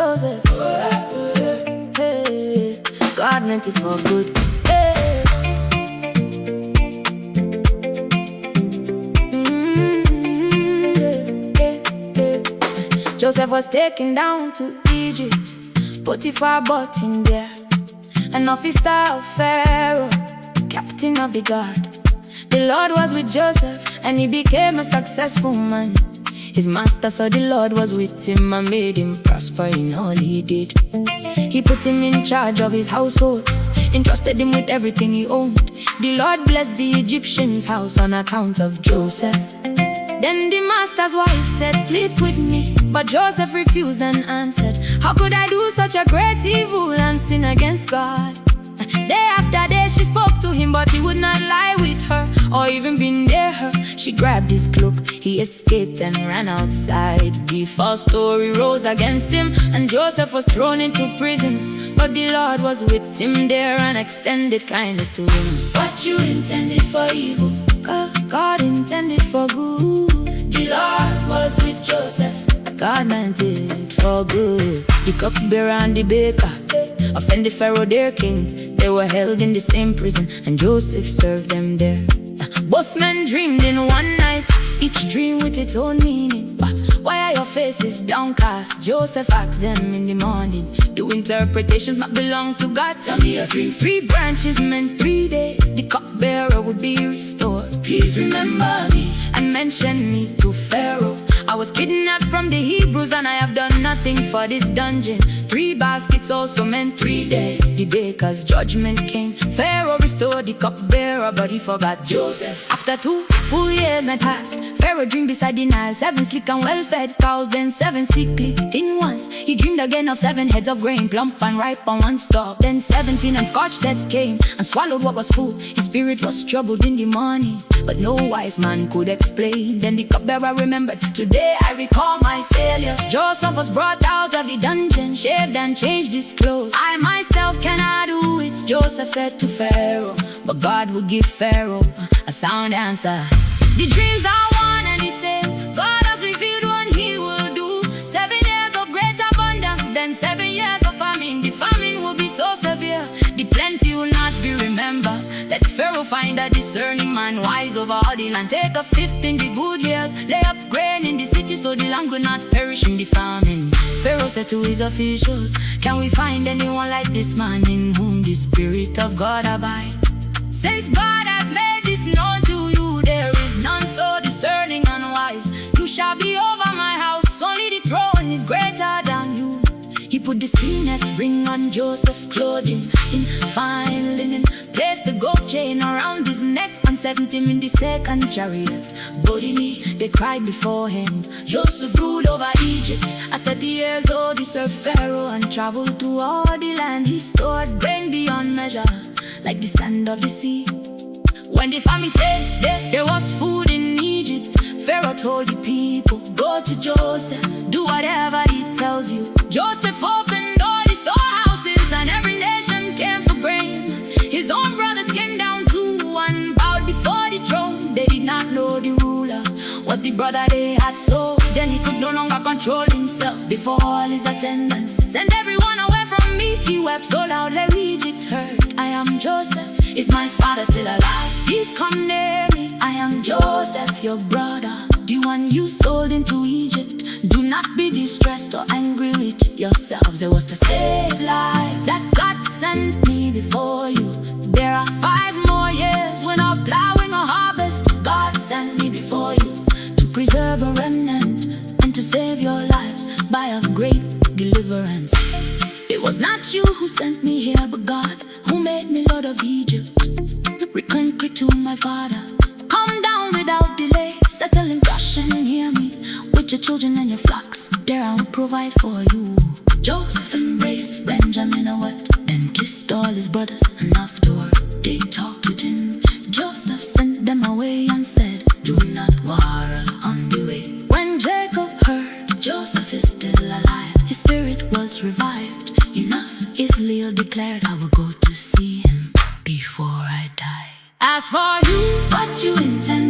Joseph. Hey, God meant it for good. Hey. Joseph was taken down to Egypt. Potiphar bought him there. An officer of Pharaoh, captain of the guard. The Lord was with Joseph, and he became a successful man. His master saw the Lord was with him and made him prosper in all he did. He put him in charge of his household, entrusted him with everything he owned. The Lord blessed the Egyptian's house on account of Joseph. Then the master's wife said, "Sleep with me." But Joseph refused and answered, "How could I do such a great evil and sin against God?" Day after day she spoke to him, but he would not lie with her or even be near her. She grabbed his cloak, he escaped and ran outside. The false story rose against him, and Joseph was thrown into prison. But the Lord was with him there and extended kindness to him. What you intended for evil, God intended for good. The Lord was with Joseph, God meant it for good. The cupbearer and the baker offended Pharaoh, their king. They were held in the same prison, and Joseph served them there. Both men dreamed in one night, each dream with its own meaning. Why are your faces downcast? Joseph asked them in the morning. Do interpretations not belong to God? Tell me a dream. 3 branches meant 3 days. The cupbearer would be restored. Please remember me and mention me to Pharaoh. I was kidnapped from the Hebrews, and I have done nothing for this dungeon. 3 baskets also meant 3 days. The baker's judgment came. Pharaoh restored the cupbearer, but he forgot Joseph. After 2 full years had passed, Pharaoh dreamed beside the Nile. 7 sleek and well-fed cows, then 7 sickly thin ones. He dreamed again of 7 heads of grain, plump and ripe on one stalk. Then 17 and scorched heads came and swallowed what was full. His spirit was troubled in the morning, but no wise man could explain. Then the cupbearer remembered, today I recall my failure. Joseph was brought out of the dungeon, shaved and changed his clothes. I myself cannot do it, Joseph said to Pharaoh. But God would give Pharaoh a sound answer. The dreams are one and the same. God has revealed what he will do. 7 years of great abundance, then 7 years of famine. The famine will be so severe, the plenty will not be remembered. Let Pharaoh find a discerning man, wise over all the land. Take a fifth in the good years, lay up grain in the city, so the land will not perish in the famine. Pharaoh said to his officials, can we find anyone like this man in whom the Spirit of God abides? Since God has made this known to you, there is none so discerning and wise. You shall be over my house, only the throne is greater than you. He put the signet ring on Joseph's clothing in fine linen, placed the gold chain around his neck, and set him in the second chariot. Body me, they cried before him. Joseph ruled over Egypt. At 30 years old, he served Pharaoh and traveled through all the land. He stored grain beyond measure, like the sand of the sea. When the famine came, there was food in Egypt. Pharaoh told the people, go to Joseph, do whatever he tells you. Joseph opened all the storehouses, and every nation came for grain. His own brothers came down too and bowed before the throne. They did not know the ruler was the brother they had sold. Then he could no longer control himself before all his attendants. Send everyone away from me, he wept so loud that Egypt heard. I am Joseph, is my father still alive? Please come near me. I am Joseph, your brother, the one you sold into Egypt. Do not be distressed or angry with yourselves. It was to save lives that God sent me before you. There are 5 more years when I'm plowing a harvest. God sent me before you to preserve a remnant and to save your lives by a great deliverance. It was not you who sent me here, but God who made me Lord of Egypt. Return to my father, come down without delay. Settle in Goshen near me with your children and your flocks. There I will provide for you. Joseph embraced Benjamin and wept, then kissed all his brothers, and afterward they talked with him. Joseph sent them away and said, do not quarrel on the way. When Jacob heard Joseph is still alive, his spirit was revived. Enough, Israel declared, I will go to see him before I die. As for you, what you intend